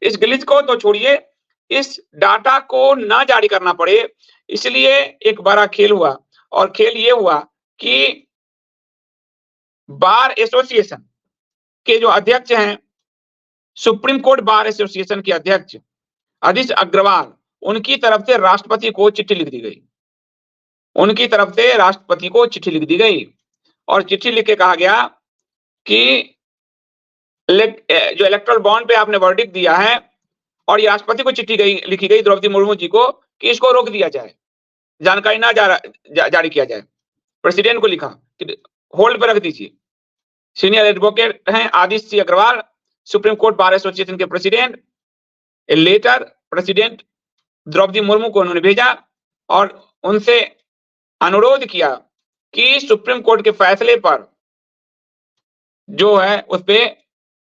इस ग्लिच को तो छोड़िए, इस डाटा को ना जारी करना पड़े, इसलिए एक बड़ा खेल हुआ। और खेल ये हुआ कि बार एसोसिएशन के जो अध्यक्ष हैं, सुप्रीम कोर्ट बार एसोसिएशन के अध्यक्ष अदिश अग्रवाल, उनकी तरफ से राष्ट्रपति को चिट्ठी लिख दी गई। उनकी तरफ से राष्ट्रपति को चिट्ठी लिख दी गई और चिट्ठी लिख के कहा गया कि जो इलेक्टोरल बॉन्ड पे आपने वर्डिक्ट दिया है, और ये राष्ट्रपति को चिट्ठी लिखी गई द्रौपदी मुर्मू जी को, कि इसको रोक दिया जाए, जानकारी ना जारी किया जाए। प्रेसिडेंट को लिखा कि होल्ड पर रख दीजिए। सीनियर एडवोकेट हैं Adish C Agarwal, Supreme Court Bar Association के president. A letter president Draupadi Murmu को उन्होंने भेजा और उनसे अनुरोध किया कि सुप्रीम कोर्ट के फैसले पर जो है उस पे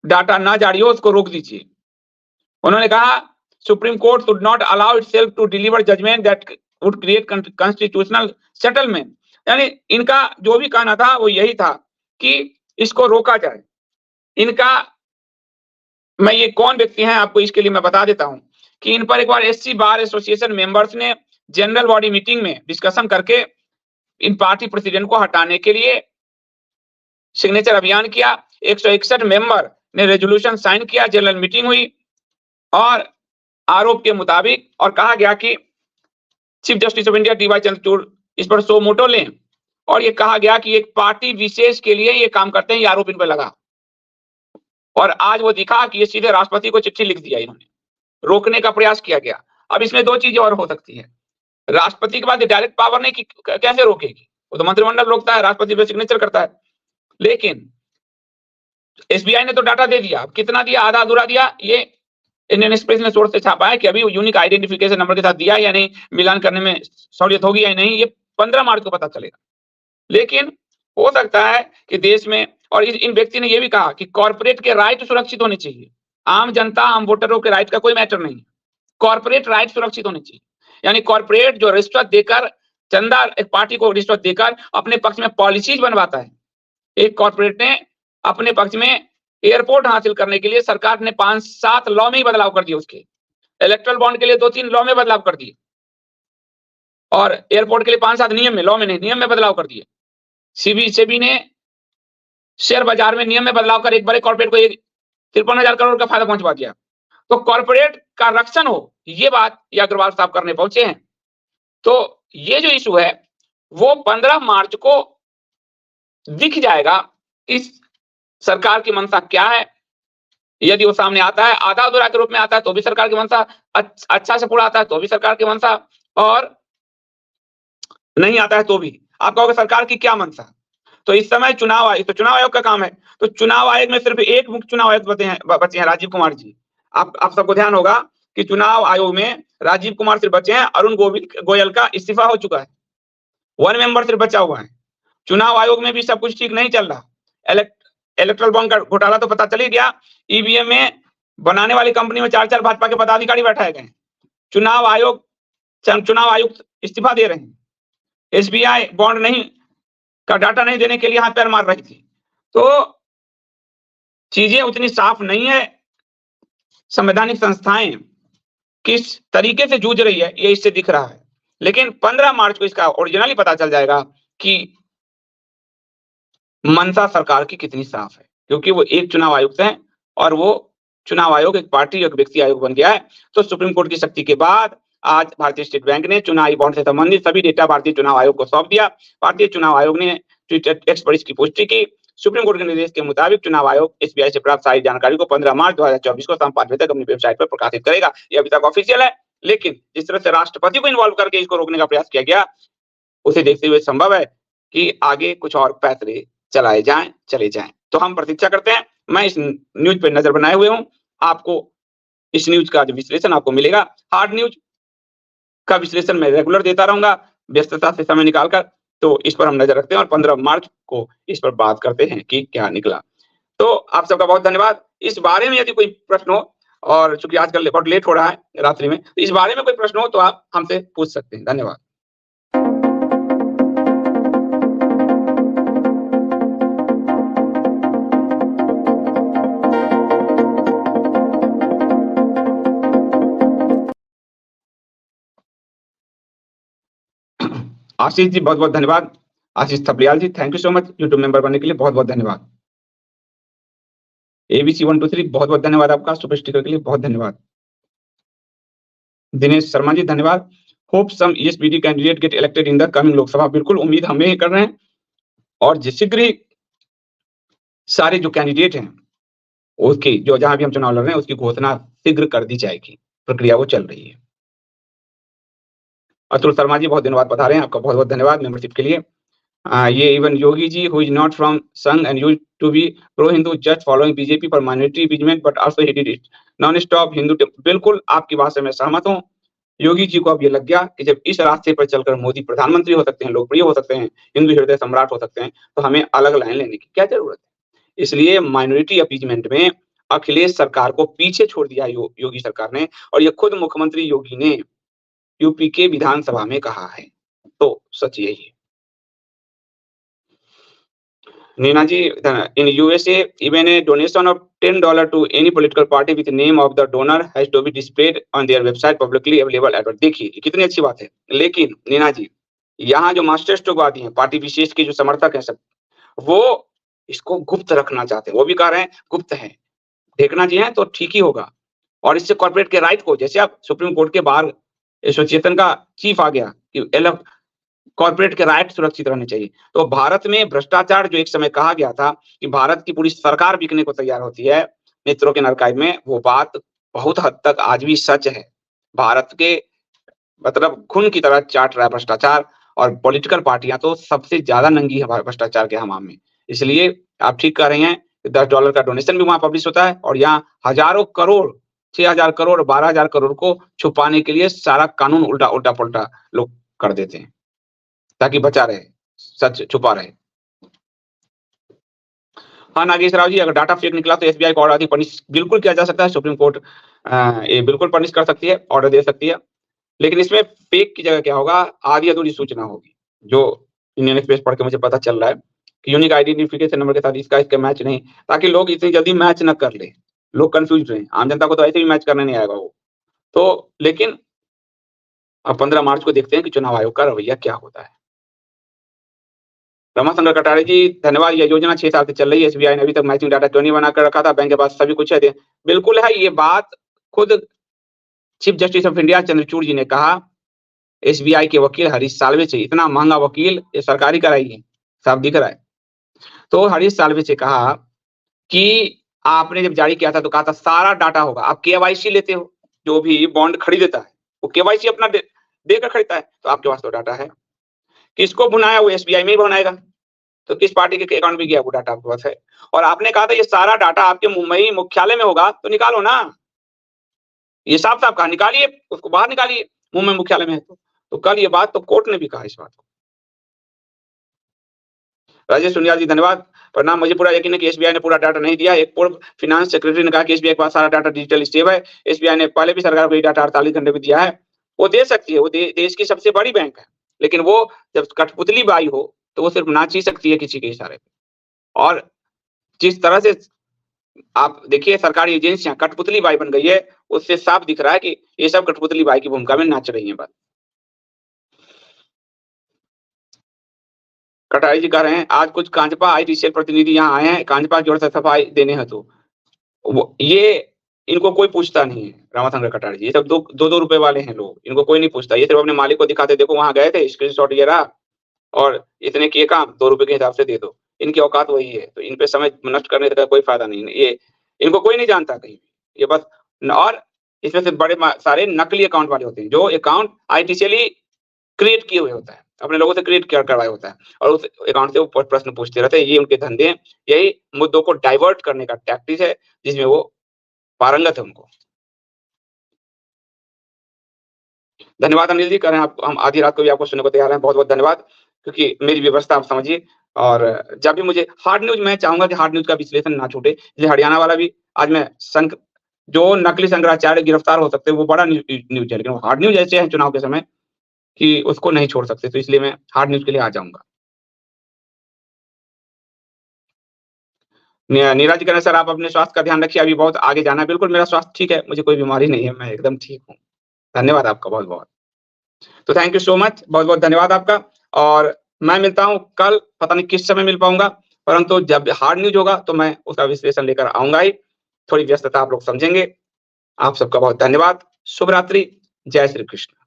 डाटा ना जारी हो, उसको रोक दीजिए। उन्होंने कहा supreme court should not allow itself to deliver judgement that would create constitutional settlement. यानी इनका जो भी कहना था वो यही था कि इसको रोका जाए। इनका, मैं ये कौन व्यक्ति हैं आपको इसके लिए मैं बता देता हूं कि इन पर एक बार एससी बार एसोसिएशन मेंबर्स ने जनरल बॉडी मीटिंग में डिस्कशन करके इन पार्टी प्रेसिडेंट को हटाने के लिए सिग्नेचर अभियान किया। 161 मेंबर ने रेजोल्यूशन साइन किया, जनरल मीटिंग हुई और आरोप के मुताबिक और कहा गया कि chief justice of India DY Chandrachud इस पर सो मोटो लें, और ये कहा गया कि एक पार्टी विशेष के लिए ये काम करते हैं, ये आरोप इन पर लगा। और आज वो दिखा कि ये सीधे राष्ट्रपति को चिट्ठी लिख दिया, इन्होंने रोकने का प्रयास किया गया। अब इसमें दो चीजें और हो सकती है, राष्ट्रपति के पास डायरेक्ट पावर नहीं कि कैसे रोकेगी, वो तो मंत्रिमंडल रोकता है, राष्ट्रपति पे सिग्नेचर करता है। लेकिन एसबीआई ने तो डाटा दे दिया, कितना दिया, आधा अधूरा दिया। ये इंडियन एक्सप्रेस ने सोर्स से छापा है कि अभी यूनिक आइडेंटिफिकेशन नंबर के साथ दिया या नहीं, मिलान करने में सहूलियत होगी या नहीं, ये 15 मार्च को पता चलेगा। लेकिन हो सकता है कि देश में, और इन व्यक्ति ने यह भी कहा कि कॉर्पोरेट के राइट सुरक्षित होने चाहिए, आम जनता आम वोटरों के राइट का कोई मैटर नहीं, कॉर्पोरेट राइट सुरक्षित होने चाहिए। यानी कॉर्पोरेट जो रिश्वत देकर, चंदा एक पार्टी को रिश्वत देकर अपने पक्ष में पॉलिसीज बनवाता है। एक कॉर्पोरेट ने अपने पक्ष में एयरपोर्ट हासिल करने के लिए सरकार ने 5-7 लॉ में ही बदलाव कर दिए, उसके इलेक्ट्रल बॉन्ड के लिए 2-3 लॉ में बदलाव कर दिए, और एयरपोर्ट के लिए 5-7 नियम में, लॉ में नहीं, नियम में बदलाव कर दिए। सेबी ने शेयर बाजार में नियम में बदलाव कर एक बड़े कॉर्पोरेट को 53,000 करोड़ का फायदा पहुंचवा दिया। तो कॉर्पोरेट का रक्षण हो, ये बात ये अग्रवाल साहब करने पहुंचे हैं। तो ये जो इशू है वो 15 मार्च को दिख जाएगा इस सरकार की मंशा क्या है। यदि वो सामने आता है, आधा अधूरा के रूप में आता है तो भी सरकार की मंशा, अच्छा से पूरा आता है तो भी सरकार की मंशा, और नहीं आता है तो भी। आप कहोगे सरकार की क्या मंशा, तो इस समय चुनाव आयोग, तो चुनाव आयोग का काम है, तो चुनाव आयोग में सिर्फ एक मुख्य चुनाव आयुक्त बचे हैं, राजीव कुमार जी। आप सबको ध्यान होगा कि चुनाव आयोग में राजीव कुमार सिर्फ बचे हैं, अरुण गोयल का इस्तीफा हो चुका है, 1 मेंबर सिर्फ बचा हुआ है। चुनाव आयोग में भी सब कुछ ठीक नहीं चल रहा। इलेक्ट्रल बॉन्ड का घोटाला तो पता चल ही गया, ईवीएम में बनाने वाली कंपनी में 4-4 भाजपा के पदाधिकारी बैठाए गए। चुनाव आयुक्त इस्तीफा दे रहे हैं, एसबीआई बॉन्ड नहीं का डाटा नहीं देने के लिए हाथ पैर मार रही थी। तो चीजें उतनी साफ नहीं है, संवैधानिक संस्थाएं किस तरीके से जूझ रही है ये इससे दिख रहा है। लेकिन 15 मार्च को इसका ओरिजिनली पता चल जाएगा कि मंशा सरकार की कितनी साफ है, क्योंकि वो एक चुनाव आयुक्त हैं और वो चुनाव आयोग एक पार्टी, एक व्यक्ति आयोग बन गया है। तो सुप्रीम कोर्ट की शक्ति के बाद आज भारतीय स्टेट बैंक ने चुनावी बॉन्ड से संबंधित सभी डेटा भारतीय चुनाव आयोग को सौंप दिया। भारतीय चुनाव आयोग ने ट्विटर एक्स पर इसकी पुष्टि की। सुप्रीम कोर्ट के निर्देश के मुताबिक चुनाव आयोग एसबीआई से प्राप्त सारी जानकारी को 15 मार्च 2024 को शाम 5 बजे तक अपनी वेबसाइट पर प्रकाशित करेगा। ये अभी तक ऑफिशियल है, लेकिन जिस तरह से राष्ट्रपति को इन्वॉल्व करके इसको रोकने का प्रयास किया गया, उसे देखते हुए संभव है कि आगे कुछ और फैसले चले जाएं। तो हम प्रतीक्षा करते हैं। मैं इस न्यूज पे नजर बनाए हुए हूं, आपको इस न्यूज का जो विश्लेषण आपको मिलेगा, हार्ड न्यूज का विश्लेषण मैं रेगुलर देता रहूंगा व्यस्तता से समय निकालकर। तो इस पर हम नजर रखते हैं और 15 मार्च को इस पर बात करते हैं कि क्या निकला। तो आप सबका बहुत धन्यवाद। इस बारे में यदि कोई प्रश्न हो, और चूंकि आजकल बहुत लेट हो रहा है रात्रि में, तो इस बारे में कोई प्रश्न हो तो आप हमसे पूछ सकते हैं। धन्यवाद। आशीष जी बहुत बहुत धन्यवाद। Ashish Thapliyal ji thank you so much YouTube member बनने के लिए, बहुत बहुत धन्यवाद। एबीसी 123 बहुत बहुत धन्यवाद आपका सुपर स्टिकर के लिए, बहुत धन्यवाद। दिनेश शर्मा जी धन्यवाद। Hope some ESPD candidate get elected in the coming Lok Sabha, बिल्कुल उम्मीद हमें ही कर रहे हैं और जिस शीघ्र ही सारे जो कैंडिडेट हैं उसकी जो जहां भी हम चुनाव लड़ रहे हैं उसकी घोषणा शीघ्र कर दी जाएगी, प्रक्रिया वो चल रही है। अतुल शर्मा जी बहुत दिनों बाद पधारे हैं, आपका बहुत बहुत धन्यवाद मेंबरशिप के लिए। ये even Yogi ji who is not from Sangh and used to be pro Hindu just following BJP for minority विजमेंट but also he did it non stop Hindu. बिल्कुल आपकी बात से मैं सहमत हूं। योगी जी को अब ये लग गया कि जब इस रास्ते पर चलकर मोदी प्रधानमंत्री हो सकते हैं, लोकप्रिय हो सकते हैं, हिंदू हृदय सम्राट हो सकते हैं, तो हमें अलग लाइन लेने की क्या जरूरत है। इसलिए माइनॉरिटी अपीजमेंट में अखिलेश सरकार को पीछे छोड़ दिया योगी सरकार ने, और ये खुद मुख्यमंत्री योगी ने यूपी के विधानसभा में कहा है, तो सच यही है। नीना जी, in USA, even a donation of $10 to any political party with the name of the donor has to be displayed on their website publicly available at। देखिए कितनी अच्छी बात है, लेकिन नीना जी यहाँ जो मास्टर स्ट्रोकवादी हैं, पार्टी विशेष के जो समर्थक हैं सब, वो इसको गुप्त रखना चाहते हैं। वो भी कह रहे हैं गुप्त है, देखना जी है तो ठीक ही होगा। और इससे कॉर्पोरेट के राइट को, जैसे आप सुप्रीम कोर्ट के बाहर एसोसिएशन का चीफ आ गया कि कॉर्पोरेट के राइट सुरक्षित रहने चाहिए, तो भारत में भ्रष्टाचार जो एक समय कहा गया था कि भारत की पूरी सरकार बिकने को तैयार होती है नेत्रों के आर्काइव में, वो बात बहुत हद तक आज भी सच है। भारत के मतलब खून की तरह चाट रहा है भ्रष्टाचार, और पॉलिटिकल पार्टियां तो सबसे ज्यादा नंगी है भ्रष्टाचार के हमाम में। इसलिए आप ठीक कह रहे हैं, $10 का डोनेशन भी वहां पब्लिश होता है, और यहाँ हजारों करोड़, 6,000 करोड़, 12,000 करोड़ को छुपाने के लिए सारा कानून उल्टा उल्टा पुल्टा लोग कर देते हैं ताकि बचा रहे, सच छुपा रहे। हाँ नागेश राव जी, अगर डाटा फेक निकला तो एसबीआई को और अधिक पनिश बिल्कुल किया जा सकता है। सुप्रीम कोर्ट ये बिल्कुल पनिश कर सकती है, ऑर्डर दे सकती है, लेकिन इसमें फेक की जगह क्या होगा, आधी अधूरी सूचना होगी। जो इंडियन एक्सप्रेस पढ़ के मुझे पता चल रहा है कि यूनिक आइडेंटिफिकेशन नंबर के साथ इसका मैच नहीं, ताकि लोग इतनी जल्दी मैच न कर ले, लोग कंफ्यूज रहे। आम जनता को तो ऐसे भी मैच करने नहीं आएगा वो तो। लेकिन अब 15 मार्च को देखते हैं कि चुनाव आयोग का रवैया क्या होता है। रमाशंकर कटारे जी धन्यवाद। यह योजना 6 साल से चल रही है, एसबीआई ने अभी तक मैचिंग डाटा क्यों नहीं बनाकर रखा था, बैंक के पास सभी कुछ है। बिल्कुल है, ये बात खुद chief justice of India Chandrachud ji ने कहा। एसबीआई के वकील हरीश साल्वे से, इतना महंगा वकील ये सरकारी कराई साफ दिख रहा है। तो हरीश साल्वे से कहा कि आपने जब जारी किया था तो कहा था सारा डाटा होगा। आप केवाईसी लेते हो, जो भी बॉन्ड खरीदता है वो केवाईसी अपना देकर खरीदता है, तो आपके पास तो डाटा है। किसको भुनाया, वो एसबीआई में ही बनाएगा, तो किस पार्टी के अकाउंट में गया वो डाटा आपके पास है। और आपने कहा था ये सारा डाटा आपके मुंबई मुख्यालय में होगा, तो निकालो ना, ये साफ साफ कहा निकालिए, उसको बाहर निकालिए, मुंबई मुख्यालय में है तो कल ये बात तो कोर्ट ने भी कहा इस बात को। राजेश सुनियाल जी धन्यवाद, प्रणाम। मुझे पूरा यकीन है कि एसबीआई ने पूरा डाटा नहीं दिया। एक पूर्व फाइनेंस सेक्रेटरी ने कहा कि एसबीआई के पास सारा डाटा डिजिटल स्टेब है। एसबीआई ने पहले भी सरकार को ये डाटा 48 घंटे में दिया है। वो दे सकती है, वो देश की सबसे बड़ी बैंक है, लेकिन वो जब कठपुतली बाई हो तो वो सिर्फ नाच ही सकती है किसी के इशारे पे। और जिस तरह से आप देखिए सरकारी एजेंसियां कठपुतली बाई बन गई है, उससे साफ दिख रहा है कि ये सब कठपुतली बाई की भूमिका में नाच रही है। बस कटारी जी कह रहे हैं आज कुछ कांजपा आईटीसीएल प्रतिनिधि यहाँ आए हैं कांजपा की ओर से सफाई देने हेतु, ये इनको कोई पूछता नहीं है। रामाशंकर कटारी जी, ये सब दो रुपए वाले हैं लोग, इनको कोई नहीं पूछता। ये सिर्फ अपने मालिक को दिखाते, देखो वहां गए थे, स्क्रीनशॉट ये रहा, और इतने किए काम, 2 रुपए के हिसाब से दे दो। इनकी औकात वही है, तो इन पे समय नष्ट करने का कोई फायदा नहीं है। ये इनको कोई नहीं जानता कहीं, ये बस। और इसमें से बड़े सारे नकली अकाउंट वाले होते हैं, जो अकाउंट आईटीसीएल ही क्रिएट किए हुए होता है, अपने लोगों से क्रिएट करवाया होता है, और उस अकाउंट से वो प्रश्न पूछते रहते हैं। ये उनके धंधे हैं, यही मुद्दों को डाइवर्ट करने का टैक्टिस है जिसमें वो पारंगत है उनको। धन्यवाद अनिल जी, कह रहे हैं आप हम आधी रात को भी आपको सुनने को तैयार हैं, बहुत बहुत धन्यवाद, क्योंकि मेरी व्यवस्था आप समझिए। और जब भी मुझे हार्ड न्यूज, मैं चाहूंगा कि हार्ड न्यूज का विश्लेषण ना छूटे, इसलिए हरियाणा वाला भी आज मैं जो नकली शंकराचार्य गिरफ्तार हो सकते हैं वो बड़ा न्यूज है, लेकिन वो हार्ड न्यूज ऐसे है चुनाव के समय कि उसको नहीं छोड़ सकते, तो इसलिए मैं हार्ड न्यूज के लिए आ जाऊंगा। नीरज करें सर, आप अपने स्वास्थ्य का ध्यान रखिए, अभी बहुत आगे जाना है। बिल्कुल मेरा स्वास्थ्य ठीक है, मुझे कोई बीमारी नहीं है, मैं एकदम ठीक हूँ। धन्यवाद आपका बहुत बहुत। तो थैंक यू सो मच, बहुत बहुत धन्यवाद आपका। और मैं मिलता हूँ कल, पता नहीं किस समय मिल पाऊँगा, परंतु जब हार्ड न्यूज़ होगा तो मैं उसका विश्लेषण लेकर आऊँगा ही। थोड़ी व्यस्तता आप लोग समझेंगे। आप सबका बहुत धन्यवाद। शुभ रात्रि। जय श्री कृष्ण।